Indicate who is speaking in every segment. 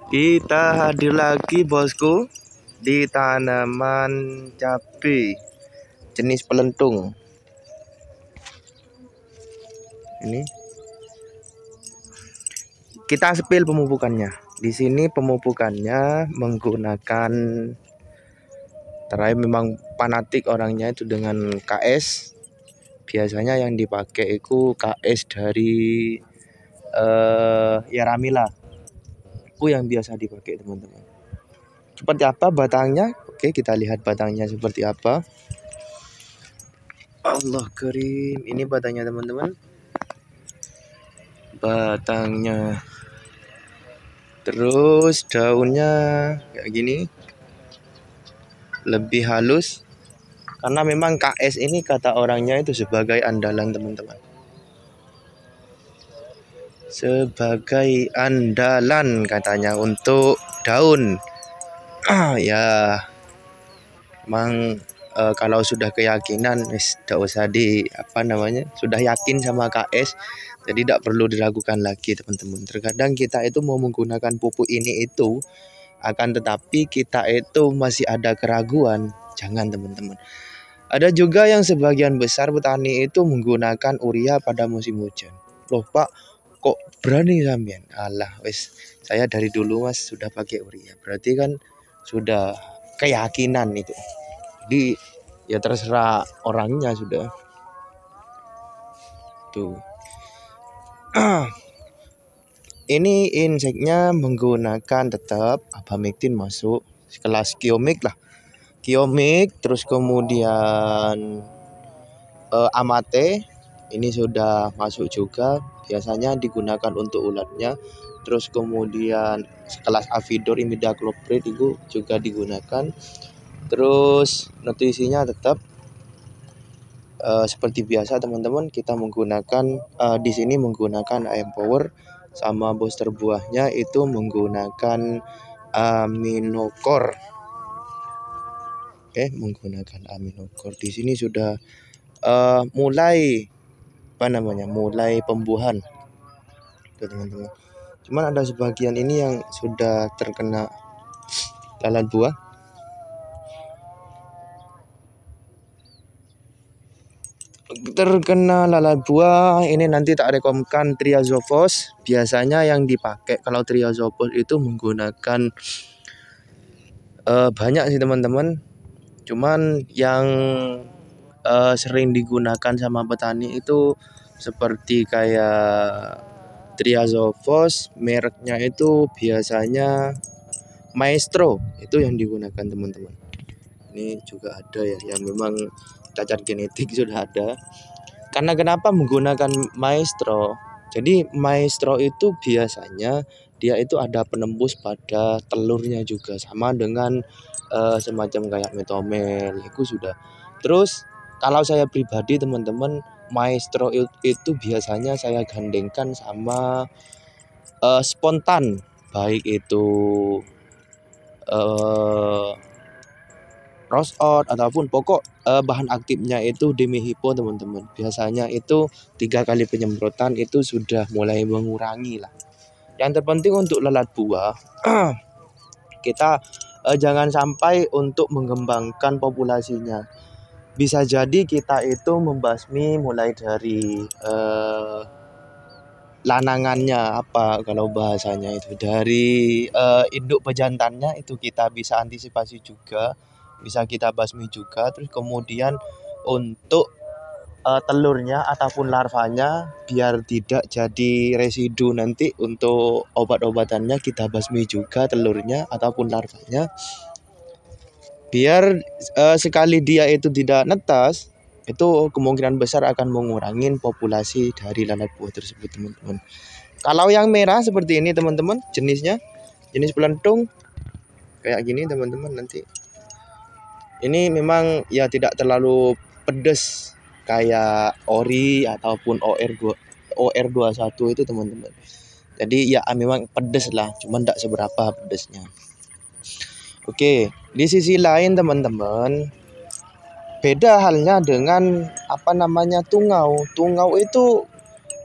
Speaker 1: Kita hadir lagi bosku di tanaman cabai jenis pelentung. Ini kita sepil pemupukannya. Di sini pemupukannya menggunakan terakhir memang fanatik orangnya itu dengan KS. Biasanya yang dipakai itu KS dari Yaramila. Itu yang biasa dipakai teman-teman. Seperti apa batangnya? Oke, kita lihat batangnya seperti apa. Allah karim, ini batangnya teman-teman. Batangnya. Terus daunnya kayak gini. Lebih halus. Karena memang KS ini kata orangnya itu sebagai andalan teman-teman. Sebagai andalan katanya untuk daun. Ya, memang kalau sudah keyakinan, tidak usah sudah yakin sama KS, jadi tidak perlu diragukan lagi teman-teman. Terkadang kita itu mau menggunakan pupuk ini itu, akan tetapi kita itu masih ada keraguan. Jangan teman-teman. Ada juga yang sebagian besar petani itu menggunakan urea pada musim hujan. Loh Pak, kok berani sampean? Alah, wes saya dari dulu Mas sudah pakai urea. Berarti kan sudah keyakinan itu. Jadi ya terserah orangnya sudah. Tuh. Ini inseknya menggunakan tetap abamectin masuk kelas kiomik lah. Kiomik, terus kemudian amate ini sudah masuk juga, biasanya digunakan untuk ulatnya. Terus kemudian sekelas avidor imidacloprid itu juga digunakan. Terus nutrisinya tetap seperti biasa teman-teman, kita menggunakan di sini menggunakan AM Power, sama booster buahnya itu menggunakan Aminocor. Menggunakan Aminocor. Di sini sudah mulai mulai pembuahan teman-teman. Cuman ada sebagian ini yang sudah terkena lalat buah. Ini nanti tak rekomkan triazofos. Biasanya yang dipakai kalau triazofos itu menggunakan banyak sih teman-teman. Cuman yang sering digunakan sama petani itu seperti kayak triazofos, mereknya itu biasanya Maestro, itu yang digunakan teman-teman. Ini juga ada ya yang memang cacat genetik sudah ada. Karena kenapa menggunakan Maestro? Jadi Maestro itu biasanya dia itu ada penembus pada telurnya juga, sama dengan semacam kayak metomel itu sudah. Terus kalau saya pribadi teman-teman, Maestro itu biasanya saya gandengkan sama spontan, baik itu rose out ataupun pokok bahan aktifnya itu demihipo teman-teman. Biasanya itu 3 kali penyemprotan itu sudah mulai mengurangi lah. Yang terpenting untuk lalat buah kita jangan sampai untuk mengembangkan populasinya. Bisa jadi kita itu membasmi mulai dari lanangannya, apa kalau bahasanya itu dari induk pejantannya itu kita bisa antisipasi juga, bisa kita basmi juga. Terus kemudian untuk telurnya ataupun larvanya biar tidak jadi residu, nanti untuk obat-obatannya kita basmi juga telurnya ataupun larvanya, biar sekali dia itu tidak netas, itu kemungkinan besar akan mengurangi populasi dari lalat buah tersebut teman-teman. Kalau yang merah seperti ini teman-teman, jenis pelentung kayak gini teman-teman. Nanti ini memang ya tidak terlalu pedas kayak ori ataupun OR21 itu teman-teman. Jadi ya memang pedas lah, cuman tidak seberapa pedasnya. Oke, di sisi lain teman-teman, beda halnya dengan tungau. Tungau itu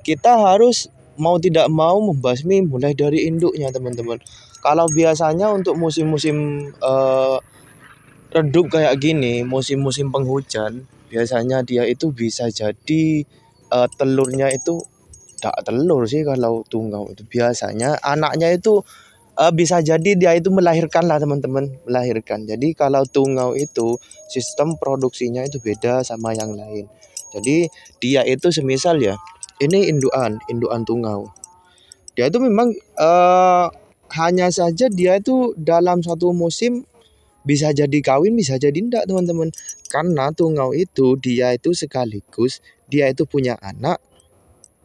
Speaker 1: kita harus mau tidak mau membasmi mulai dari induknya teman-teman. Kalau biasanya untuk musim-musim redup kayak gini, musim-musim penghujan, biasanya dia itu bisa jadi telurnya itu tak telur sih kalau tungau itu. Biasanya anaknya itu bisa jadi dia itu melahirkan lah teman-teman, melahirkan. Jadi kalau tungau itu sistem produksinya itu beda sama yang lain. Jadi dia itu semisal ya, ini induan tungau. Dia itu memang hanya saja dia itu dalam satu musim bisa jadi kawin, bisa jadi enggak teman-teman. Karena tungau itu dia itu sekaligus dia itu punya anak,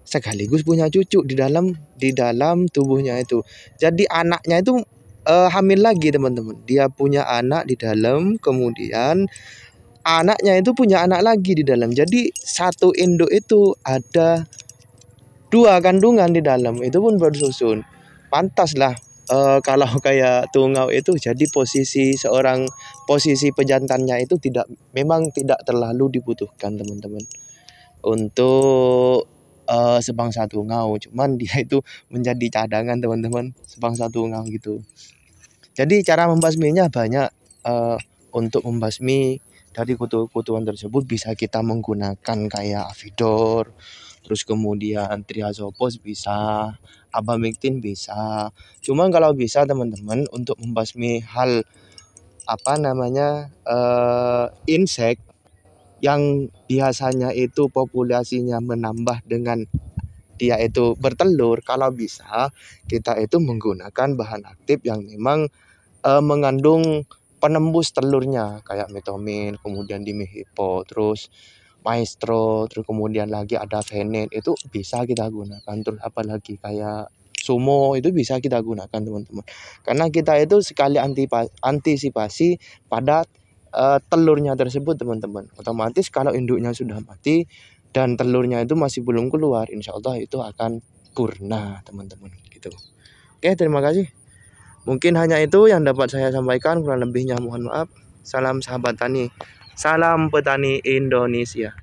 Speaker 1: sekaligus punya cucu di dalam tubuhnya itu. Jadi anaknya itu hamil lagi teman-teman. Dia punya anak di dalam, kemudian anaknya itu punya anak lagi di dalam. Jadi satu induk itu ada dua kandungan di dalam, itu pun bersusun. Pantaslah kalau kayak tungau itu jadi posisi pejantannya itu memang tidak terlalu dibutuhkan teman-teman untuk sebangsa tungau, cuman dia itu menjadi cadangan teman-teman sebangsa tungau gitu. Jadi cara membasminya banyak. Untuk membasmi dari kutu-kutuan tersebut bisa kita menggunakan kayak Avidor, terus kemudian Triazopos bisa, Abamectin bisa. Cuman kalau bisa teman-teman untuk membasmi hal apa namanya insek yang biasanya itu populasinya menambah dengan dia itu bertelur, kalau bisa kita itu menggunakan bahan aktif yang memang mengandung penembus telurnya kayak Metomin, kemudian Dimihipo, terus Maestro, terus kemudian lagi ada Venet, itu bisa kita gunakan. Terus apalagi kayak Sumo itu bisa kita gunakan teman-teman. Karena kita itu sekali antisipasi pada telurnya tersebut teman-teman. Otomatis kalau induknya sudah mati dan telurnya itu masih belum keluar, insya Allah itu akan purna teman-teman gitu. Oke, terima kasih. Mungkin hanya itu yang dapat saya sampaikan, kurang lebihnya mohon maaf. Salam sahabat tani, salam petani Indonesia.